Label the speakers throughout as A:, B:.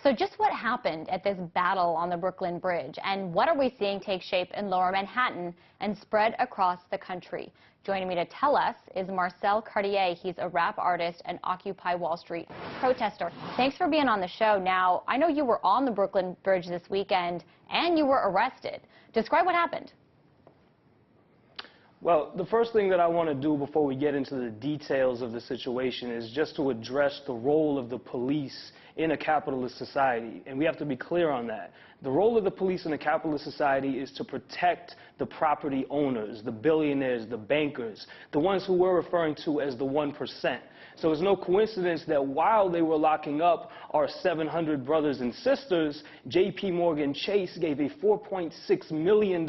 A: So just what happened at this battle on the Brooklyn Bridge, and what are we seeing take shape in Lower Manhattan and spread across the country? Joining me to tell us is Marcel Cartier. He's a rap artist and Occupy Wall Street protester. Thanks for being on the show. Now, I know you were on the Brooklyn Bridge this weekend, and you were arrested. Describe what happened.
B: Well, the first thing that I want to do before we get into the details of the situation is just to address the role of the police in a capitalist society. And we have to be clear on that. The role of the police in a capitalist society is to protect the property owners, the billionaires, the bankers, the ones who we're referring to as the 1%. So it's no coincidence that while they were locking up our 700 brothers and sisters, J.P. Morgan Chase gave a $4.6 million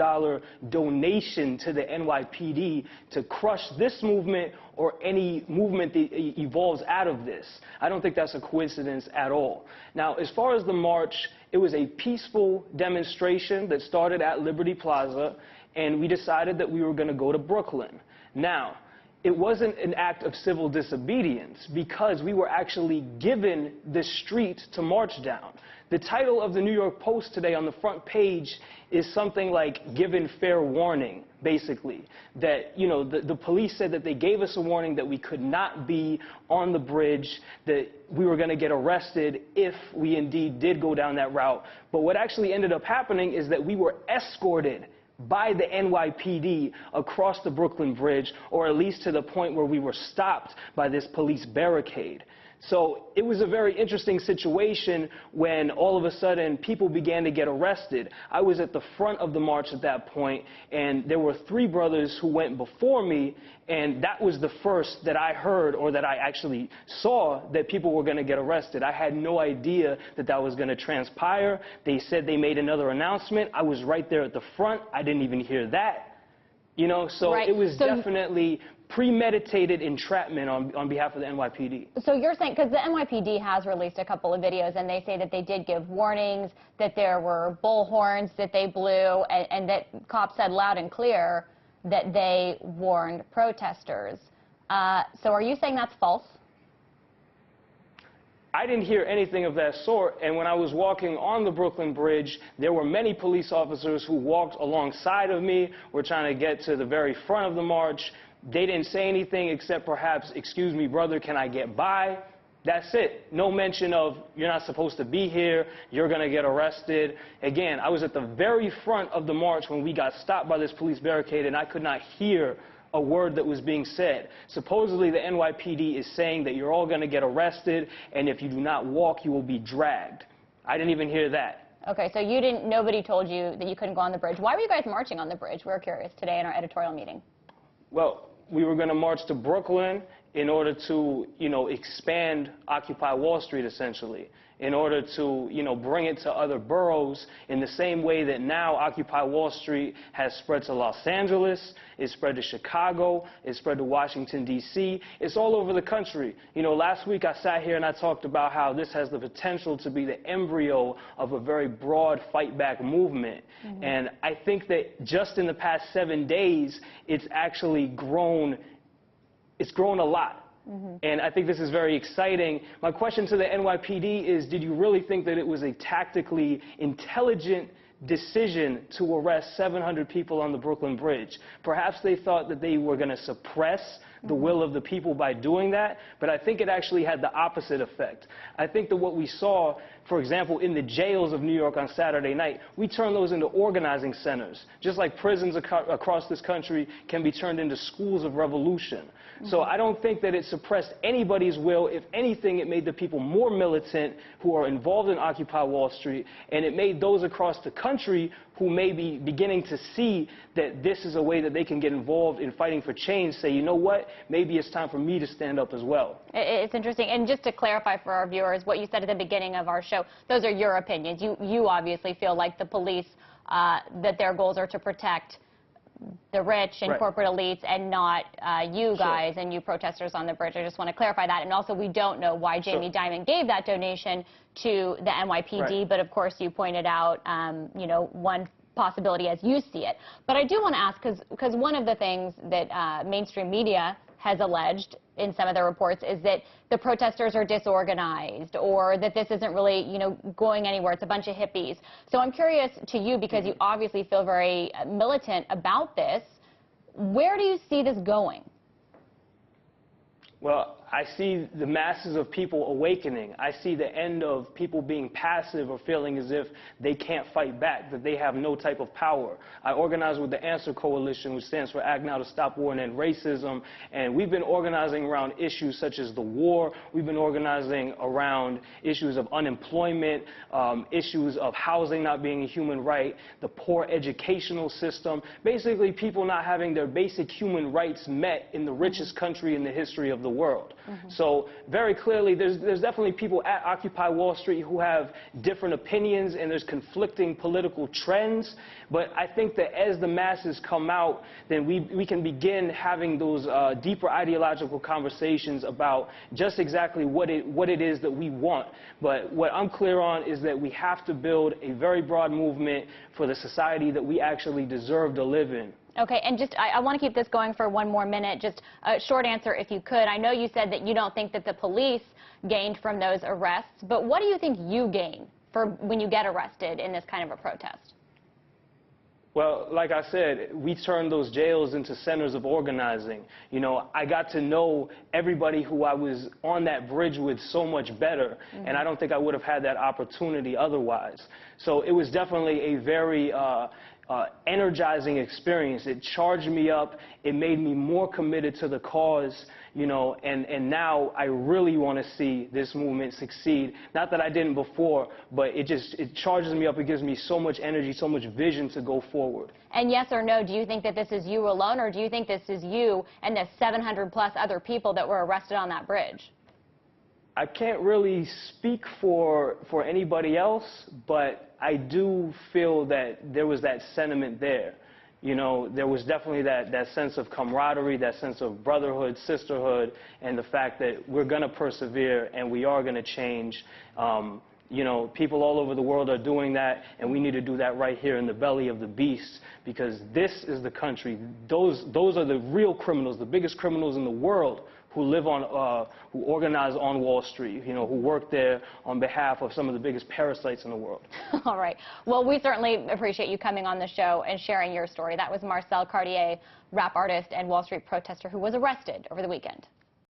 B: donation to the NYPD to crush this movement or any movement that evolves out of this. I don't think that's a coincidence at all. Now, as far as the march, it was a peaceful demonstration that started at Liberty Plaza, and we decided that we were going to go to Brooklyn. Now, it wasn't an act of civil disobedience because we were actually given the street to march down. The title of the New York Post today on the front page is something like given fair warning, basically. That, you know, the police said that they gave us a warning that we could not be on the bridge, that we were going to get arrested if we indeed did go down that route. But what actually ended up happening is that we were escorted by the NYPD across the Brooklyn Bridge, or at least to the point where we were stopped by this police barricade. So it was a very interesting situation when all of a sudden people began to get arrested. I was at the front of the march at that point, and there were 3 brothers who went before me, and that was the first that I heard or that I actually saw that people were going to get arrested. I had no idea that that was going to transpire. They said they made another announcement. I was right there at the front. I didn't even hear that. You know, so
A: right.
B: It was definitely premeditated entrapment on behalf of the NYPD.
A: So you're saying, because the NYPD has released a couple of videos, and they say that they did give warnings, that there were bullhorns that they blew, and that cops said loud and clear that they warned protesters. So are you saying that's false?
B: I didn't hear anything of that sort, and when I was walking on the Brooklyn Bridge, there were many police officers who walked alongside of me. We're trying to get to the very front of the march. They didn't say anything except perhaps, "Excuse me, brother, can I get by?" That's it. No mention of, "You're not supposed to be here, you're going to get arrested." Again, I was at the very front of the march when we got stopped by this police barricade, and I could not hear a word that was being said. Supposedly, the NYPD is saying that you're all going to get arrested, and if you do not walk, you will be dragged. I didn't even hear that.
A: Okay, so nobody told you that you couldn't go on the bridge. Why were you guys marching on the bridge? We're curious today in our editorial meeting.
B: Well, we were going to march to Brooklyn in order to, you know, expand Occupy Wall Street, essentially, in order to, you know, bring it to other boroughs in the same way that now Occupy Wall Street has spread to Los Angeles, it's spread to Chicago, it's spread to Washington, D.C., it's all over the country. You know, last week I sat here and I talked about how this has the potential to be the embryo of a very broad fight-back movement. Mm-hmm. And I think that just in the past 7 days, it's actually grown. It's grown a lot. Mm-hmm. And I think this is very exciting. My question to the NYPD is, did you really think that it was a tactically intelligent decision to arrest 700 people on the Brooklyn Bridge? Perhaps they thought that they were going to suppress the will of the people by doing that, but I think it actually had the opposite effect. I think that what we saw, for example, in the jails of New York on Saturday night, we turned those into organizing centers, just like prisons across this country can be turned into schools of revolution. Mm-hmm. So I don't think that it suppressed anybody's will. If anything, it made the people more militant who are involved in Occupy Wall Street, and it made those across the country who may be beginning to see that this is a way that they can get involved in fighting for change say, you know what, maybe it's time for me to stand up as well.
A: It's interesting. And just to clarify for our viewers, what you said at the beginning of our show, those are your opinions. You obviously feel like the police, that their goals are to protect the rich and
B: right.
A: corporate elites and not you guys
B: sure.
A: and you protesters on the bridge. I just want to clarify that. And also, we don't know why Jamie
B: sure.
A: Dimon gave that donation to the NYPD,
B: right.
A: but of course you pointed out, you know, one possibility as you see it. But I do want to ask, because one of the things that mainstream media has alleged in some of the reports is that the protesters are disorganized, or that this isn't really, going anywhere. It's a bunch of hippies. So I'm curious to you, because you obviously feel very militant about this, where do you see this going?
B: Well, I see the masses of people awakening. I see the end of people being passive or feeling as if they can't fight back, that they have no type of power. I organize with the Answer Coalition, which stands for Act Now to Stop War and End Racism, and we've been organizing around issues such as the war. We've been organizing around issues of unemployment, issues of housing not being a human right, the poor educational system, basically people not having their basic human rights met in the richest country in the history of the world. So very clearly there's definitely people at Occupy Wall Street who have different opinions, and there's conflicting political trends, but I think that as the masses come out, then we can begin having those deeper ideological conversations about just exactly what it is that we want. But what I'm clear on is that we have to build a very broad movement for the society that we actually deserve to live in.
A: Okay, and just, I want to keep this going for one more minute. Just a short answer, if you could. I know you said that you don't think that the police gained from those arrests, but what do you think you gain for when you get arrested in this kind of a protest?
B: Well, like I said, we turned those jails into centers of organizing. I got to know everybody who I was on that bridge with so much better, and I don't think I would have had that opportunity otherwise. So it was definitely a very energizing experience. It charged me up. It made me more committed to the cause, and now I really want to see this movement succeed. Not that I didn't before, but it charges me up. It gives me so much energy, so much vision to go forward.
A: And yes or no, do you think that this is you alone, or do you think this is you and the 700 plus other people that were arrested on that bridge?
B: I can't really speak for anybody else, but I do feel that there was that sentiment there. There was definitely that sense of camaraderie, that sense of brotherhood, sisterhood, and the fact that we're going to persevere and we are going to change. People all over the world are doing that, and we need to do that right here in the belly of the beast, because this is the country. Those are the real criminals, the biggest criminals in the world, who who organize on Wall Street, who work there on behalf of some of the biggest parasites in the world.
A: All right. Well, we certainly appreciate you coming on the show and sharing your story. That was Marcel Cartier, rap artist and Wall Street protester who was arrested over the weekend.